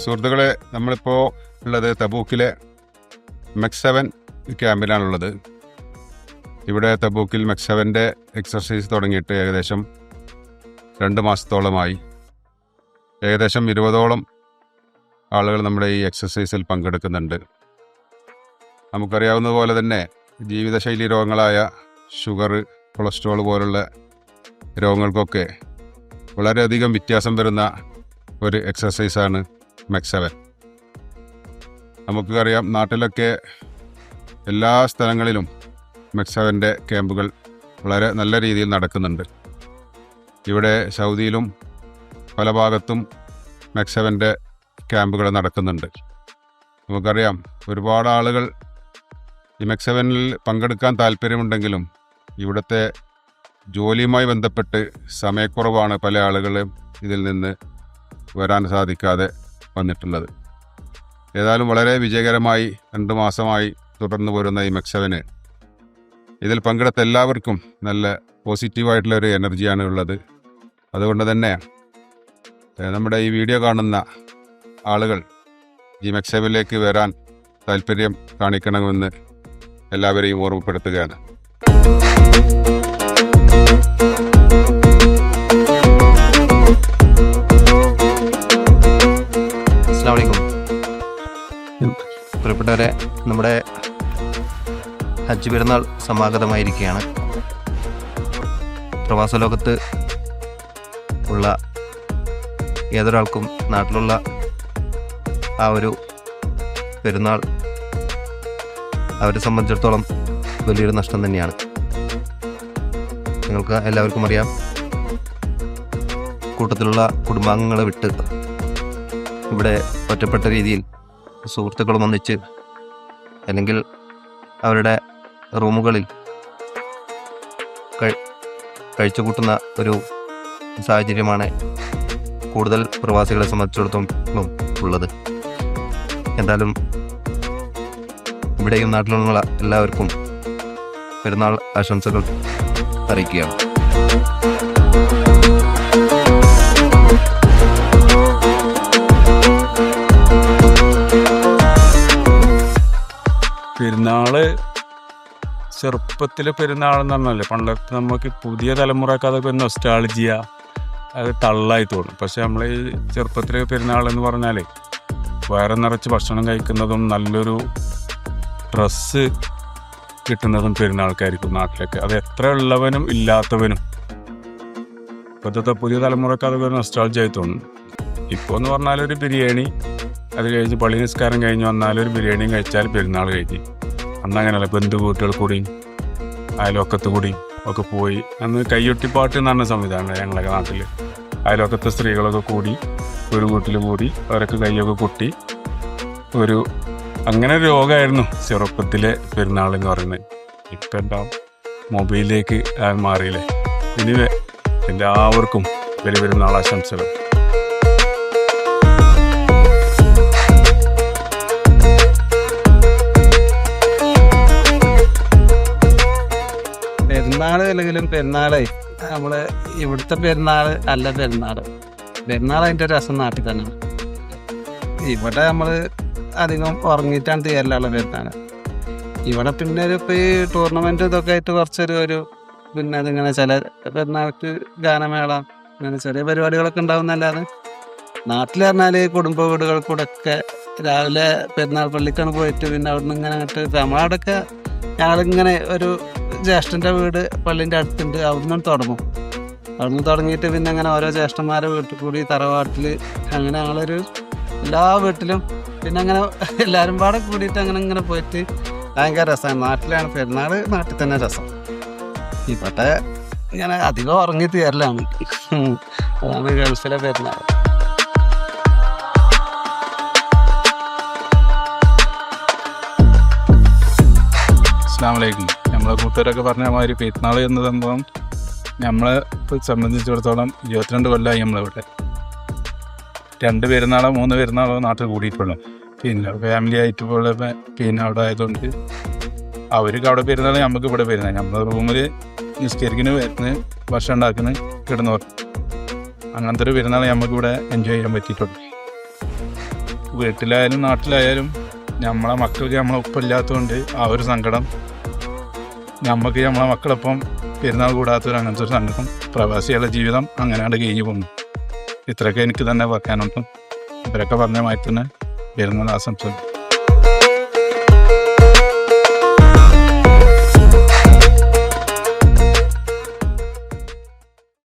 സുഹൃത്തുക്കളെ, നമ്മളിപ്പോൾ ഉള്ളത് തബൂക്കിലെ മെക്സവൻ ക്യാമ്പിലാണുള്ളത്. ഇവിടെ തബൂക്കിൽ മെക്സവൻ്റെ എക്സർസൈസ് തുടങ്ങിയിട്ട് ഏകദേശം 2 മാസത്തോളമായി. ഏകദേശം 20ഓളം ആളുകൾ നമ്മുടെ ഈ എക്സർസൈസിൽ പങ്കെടുക്കുന്നുണ്ട്. നമുക്കറിയാവുന്നതുപോലെ തന്നെ ജീവിതശൈലി രോഗങ്ങളായ ഷുഗർ, കൊളസ്ട്രോൾ പോലുള്ള രോഗങ്ങൾക്കൊക്കെ വളരെയധികം വ്യത്യാസം വരുന്ന ഒരു എക്സർസൈസാണ് മെക്സവൻ. നമുക്കറിയാം, നാട്ടിലൊക്കെ എല്ലാ സ്ഥലങ്ങളിലും മെക്സവൻ്റെ ക്യാമ്പുകൾ വളരെ നല്ല രീതിയിൽ നടക്കുന്നുണ്ട്. ഇവിടെ സൗദിയിലും പല ഭാഗത്തും മെക്സവൻ്റെ ക്യാമ്പുകൾ നടക്കുന്നുണ്ട്. നമുക്കറിയാം, ഒരുപാട് ആളുകൾ ഈ മെക്സവനിൽ പങ്കെടുക്കാൻ താല്പര്യമുണ്ടെങ്കിലും ഇവിടുത്തെ ജോലിയുമായി ബന്ധപ്പെട്ട് സമയക്കുറവാണ് പല ആളുകളും ഇതിൽ നിന്ന് വരാൻ സാധിക്കാതെ വന്നിട്ടുള്ളത്. ഏതായാലും വളരെ വിജയകരമായി 2 മാസമായി തുടർന്നു പോരുന്ന ഈ മെക്സവന് ഇതിൽ പങ്കെടുത്ത എല്ലാവർക്കും നല്ല പോസിറ്റീവായിട്ടുള്ളൊരു എനർജിയാണ് ഉള്ളത്. അതുകൊണ്ട് തന്നെ നമ്മുടെ ഈ വീഡിയോ കാണുന്ന ആളുകൾ ഈ മെക്സവനിലേക്ക് വരാൻ താല്പര്യം കാണിക്കണമെന്ന് എല്ലാവരെയും ഓർമ്മപ്പെടുത്തുകയാണ്. പ്രിയപ്പെട്ടവരെ, നമ്മുടെ ഹജ്ജ് പെരുന്നാൾ സമാഗതമായിരിക്കുകയാണ്. പ്രവാസ ലോകത്ത് ഉള്ള ഏതൊരാൾക്കും നാട്ടിലുള്ള ആ ഒരു പെരുന്നാൾ അവരെ സംബന്ധിച്ചിടത്തോളം വലിയൊരു നഷ്ടം തന്നെയാണ്. നിങ്ങൾക്ക് എല്ലാവർക്കും അറിയാം, കൂട്ടത്തിലുള്ള കുടുംബാംഗങ്ങളെ വിട്ട് ഇവിടെ ഒറ്റപ്പെട്ട രീതിയിൽ സുഹൃത്തുക്കളും ഒന്നിച്ച് അല്ലെങ്കിൽ അവരുടെ റൂമുകളിൽ കഴിച്ചു കൂട്ടുന്ന ഒരു സാഹചര്യമാണ് കൂടുതൽ പ്രവാസികളെ സംബന്ധിച്ചിടത്തോളം ഉള്ളത്. എന്തായാലും ഇവിടെയും നാട്ടിലുള്ള എല്ലാവർക്കും പെരുന്നാൾ ആശംസകൾ അറിയിക്കുകയാണ്. പെരുന്നാള് ചെറുപ്പത്തിലെ പെരുന്നാളെന്ന് പറഞ്ഞാലേ പണ്ടത്തെ നമുക്ക് പുതിയ തലമുറക്ക് അതൊക്കെ നൊസ്റ്റാൾജിയ, അത് തള്ളായി തോന്നും. പക്ഷെ നമ്മൾ ഈ ചെറുപ്പത്തിലെ പെരുന്നാളെന്ന് പറഞ്ഞാൽ വയറ് നിറച്ച് ഭക്ഷണം കഴിക്കുന്നതും നല്ലൊരു ഡ്രസ്സ് കിട്ടുന്നതും പെരുന്നാൾക്കായിരിക്കും നാട്ടിലൊക്കെ. അത് എത്ര ഉള്ളവനും ഇല്ലാത്തവനും ഇപ്പോഴത്തെ പുതിയ തലമുറക്ക് അതൊക്കെ നൊസ്റ്റാൾജിയായി തോന്നും. ഇപ്പോൾ എന്ന് പറഞ്ഞാൽ ഒരു ബിരിയാണി, അത് കഴിഞ്ഞ് പള്ളി നിസ്കാരം കഴിഞ്ഞ് വന്നാലൊരു ബിരിയാണിയും കഴിച്ചാൽ പെരുന്നാൾ കഴിഞ്ഞ്. അന്ന് അങ്ങനെയല്ല, ബന്ധുവീട്ടുകൾ കൂടിയും അയൽവക്കത്ത് കൂടിയും ഒക്കെ പോയി. അന്ന് കയ്യൊട്ടിപ്പാട്ട് എന്ന് പറഞ്ഞ സംവിധാനം ഞങ്ങളൊക്കെ നാട്ടിൽ. അയൽവക്കത്തെ സ്ത്രീകളൊക്കെ കൂടി ഒരു വീട്ടിൽ കൂടി അവരൊക്കെ കയ്യൊക്കെ കൊട്ടി അങ്ങനെ ഒരു രോഗമായിരുന്നു ചെറുപ്പത്തിലെ പെരുന്നാൾ എന്ന് പറയുന്നത്. ഇപ്പം എന്താ മൊബൈലിലേക്ക് മാറിയില്ലേ. ഇനി എല്ലാവർക്കും വലിയ പെരുന്നാൾ ആശംസകൾ. പെരുന്നാൾ അല്ലെങ്കിലും പെരുന്നാളേ നമ്മള് ഇവിടുത്തെ പെരുന്നാൾ അല്ല. പെരുന്നാൾ അതിൻ്റെ രസം നാട്ടിൽ തന്നെയാണ്. ഇവിടെ നമ്മൾ അധികം ഉറങ്ങിയിട്ടാണ് തീരലുള്ള പെരുന്നാൾ. ഇവിടെ പിന്നെ ഇപ്പോൾ ഈ ടൂർണമെൻറ്റ് ഇതൊക്കെ ആയിട്ട് കുറച്ചൊരു പിന്നെ അതിങ്ങനെ ചില പെരുന്നാൾക്ക് ഗാനമേള അങ്ങനെ ചെറിയ പരിപാടികളൊക്കെ ഉണ്ടാവുന്നല്ലാതെ നാട്ടിൽ പറഞ്ഞാൽ കുടുംബ വീടുകൾ കൂടെ ഒക്കെ രാവിലെ പെരുന്നാൾ പള്ളിക്കാണ് പോയിട്ട് പിന്നെ അവിടെ നിന്ന് ഇങ്ങനെ അങ്ങോട്ട് നമ്മളവിടെയൊക്കെ ഞങ്ങളിങ്ങനെ ഒരു ജ്യേഷ്ഠൻ്റെ വീട് പള്ളിൻ്റെ അടുത്തുണ്ട്. അവിടുന്ന് തുടങ്ങും. അവിടുന്ന് തുടങ്ങിയിട്ട് പിന്നെ അങ്ങനെ ഓരോ ജ്യേഷ്ഠന്മാരെ വീട്ടിൽ കൂടി തറവാട്ടിൽ അങ്ങനെ ഞങ്ങളൊരു എല്ലാ വീട്ടിലും പിന്നെ അങ്ങനെ എല്ലാവരും പാടെ കൂടിയിട്ട് അങ്ങനെ പോയിട്ട് ഭയങ്കര രസമാണ്. നാട്ടിലാണ് പെരുന്നാൾ, നാട്ടിൽ തന്നെ രസം. ഇവിടെ ഇങ്ങനെ അധികം ഉറങ്ങി തീരലാണ്. അതാണ് ഗൾഫിലെ പെരുന്നാൾ. അസ്സലാമു അലൈക്കും. നമ്മളെ കൂട്ടുകാരൊക്കെ പറഞ്ഞ മാതിരി പെരുന്നാൾ എന്ന സംഭവം നമ്മളെ സംബന്ധിച്ചിടത്തോളം 22 കൊല്ലമായി നമ്മളിവിടെ. 2 പെരുന്നാളോ 3 പെരുന്നാളോ നാട്ടിൽ കൂടിയിട്ടുള്ളൂ. പിന്നെ ഫാമിലി ആയിട്ട് പോലെ പിന്നെ അവിടെ ആയതുകൊണ്ട് അവർക്ക് അവിടെ പെരുന്നാൾ, നമുക്ക് ഇവിടെ പെരുന്നാൾ. നമ്മളെ റൂമിൽ നിസ്കരിക്കുന്നു, വരുന്ന് ഭക്ഷണം ഉണ്ടാക്കുന്നു, കിടന്നു. അങ്ങനത്തെ ഒരു പെരുന്നാൾ നമുക്കിവിടെ എൻജോയ് ചെയ്യാൻ പറ്റിയിട്ടുണ്ട്. വീട്ടിലായാലും നാട്ടിലായാലും നമ്മളെ മക്കൾക്ക് നമ്മളെ ഒപ്പമില്ലാത്തതുകൊണ്ട് ആ ഒരു സങ്കടം നമുക്ക് നമ്മളെ മക്കളൊപ്പം പെരുന്നാൾ കൂടാത്തൊരു അങ്ങനത്തെ ഒരു സങ്കടം. പ്രവാസികളുടെ ജീവിതം അങ്ങനെയാണ് കഴിഞ്ഞു പോകുന്നു. ഇത്രയൊക്കെ എനിക്ക് തന്നെ പറയാനുണ്ട്. ഇവരൊക്കെ പറഞ്ഞ മാറ്റി തന്നെ പെരുന്നാൾ ആശംസ.